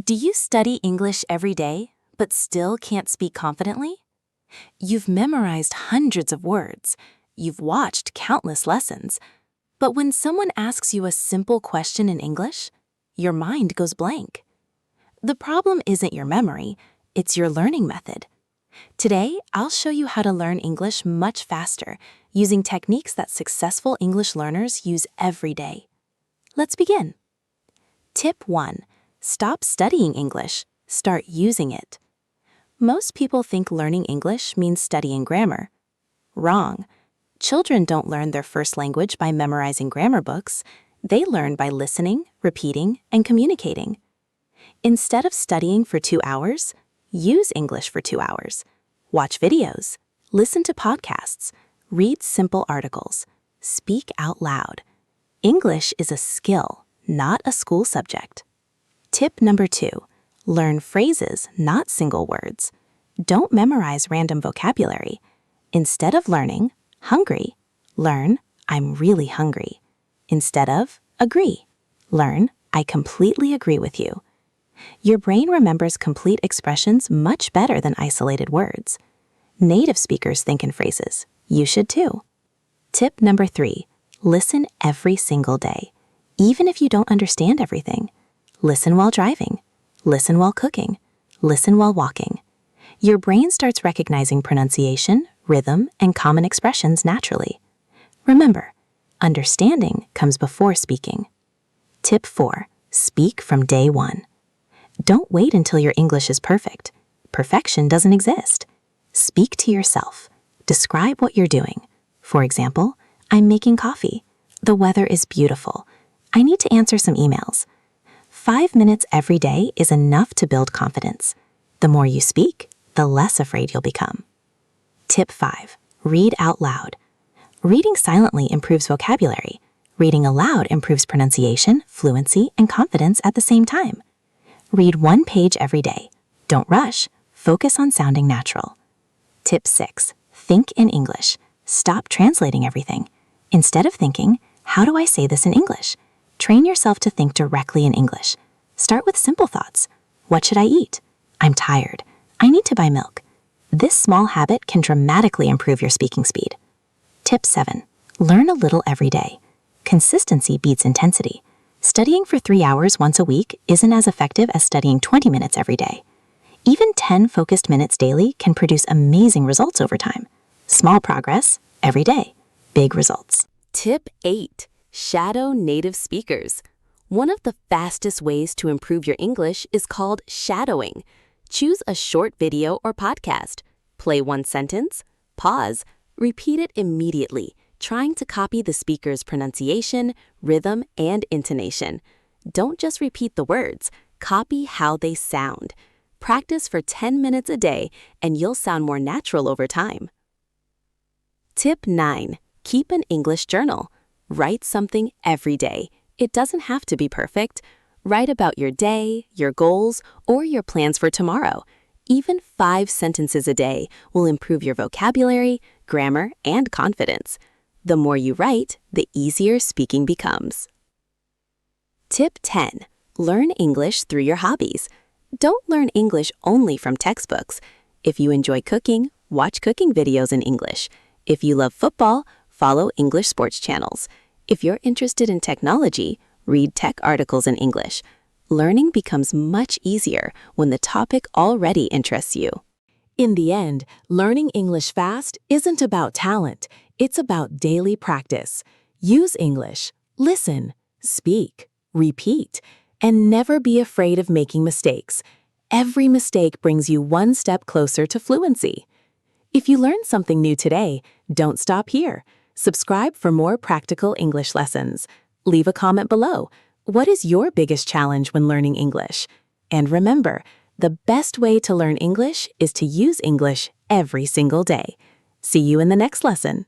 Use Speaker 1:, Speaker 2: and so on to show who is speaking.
Speaker 1: Do you study English every day, but still can't speak confidently? You've memorized hundreds of words. You've watched countless lessons. But when someone asks you a simple question in English, your mind goes blank. The problem isn't your memory, it's your learning method. Today, I'll show you how to learn English much faster using techniques that successful English learners use every day. Let's begin. Tip 1. Stop studying English. Start using it. Most people think learning English means studying grammar. Wrong. Children don't learn their first language by memorizing grammar books. They learn by listening, repeating, and communicating. Instead of studying for 2 hours, use English for 2 hours. Watch videos, listen to podcasts, read simple articles, speak out loud. English is a skill, not a school subject. Tip number 2. Learn phrases, not single words. Don't memorize random vocabulary. Instead of learning, hungry, learn, I'm really hungry. Instead of agree, learn, I completely agree with you. Your brain remembers complete expressions much better than isolated words. Native speakers think in phrases. You should too. Tip number 3. Listen every single day. Even if you don't understand everything. Listen while driving. Listen while cooking. Listen while walking. Your brain starts recognizing pronunciation, rhythm, and common expressions naturally. Remember, understanding comes before speaking. Tip 4. Speak from day 1. Don't wait until your English is perfect. Perfection doesn't exist. Speak to yourself. Describe what you're doing. For example, I'm making coffee. The weather is beautiful. I need to answer some emails. 5 minutes every day is enough to build confidence. The more you speak, the less afraid you'll become. Tip 5. Read out loud. Reading silently improves vocabulary. Reading aloud improves pronunciation, fluency, and confidence at the same time. Read 1 page every day. Don't rush. Focus on sounding natural. Tip 6. Think in English. Stop translating everything. Instead of thinking, how do I say this in English? Train yourself to think directly in English. Start with simple thoughts. What should I eat? I'm tired. I need to buy milk. This small habit can dramatically improve your speaking speed. Tip 7. Learn a little every day. Consistency beats intensity. Studying for 3 hours once a week isn't as effective as studying 20 minutes every day. Even 10 focused minutes daily can produce amazing results over time. Small progress, every day. Big results.
Speaker 2: Tip 8. Shadow native speakers. One of the fastest ways to improve your English is called shadowing. Choose a short video or podcast. Play 1 sentence, pause, repeat it immediately, trying to copy the speaker's pronunciation, rhythm, and intonation. Don't just repeat the words, copy how they sound. Practice for 10 minutes a day, and you'll sound more natural over time. Tip 9. Keep an English journal. Write something every day. It doesn't have to be perfect. Write about your day, your goals, or your plans for tomorrow. Even 5 sentences a day will improve your vocabulary, grammar, and confidence. The more you write, the easier speaking becomes. Tip 10. Learn English through your hobbies. Don't learn English only from textbooks. If you enjoy cooking, watch cooking videos in English. If you love football, follow English sports channels. If you're interested in technology, read tech articles in English. Learning becomes much easier when the topic already interests you.
Speaker 1: In the end, learning English fast isn't about talent. It's about daily practice. Use English. Listen, speak, repeat, and never be afraid of making mistakes. Every mistake brings you 1 step closer to fluency. If you learned something new today, don't stop here. Subscribe for more practical English lessons. Leave a comment below. What is your biggest challenge when learning English? And remember, the best way to learn English is to use English every single day. See you in the next lesson.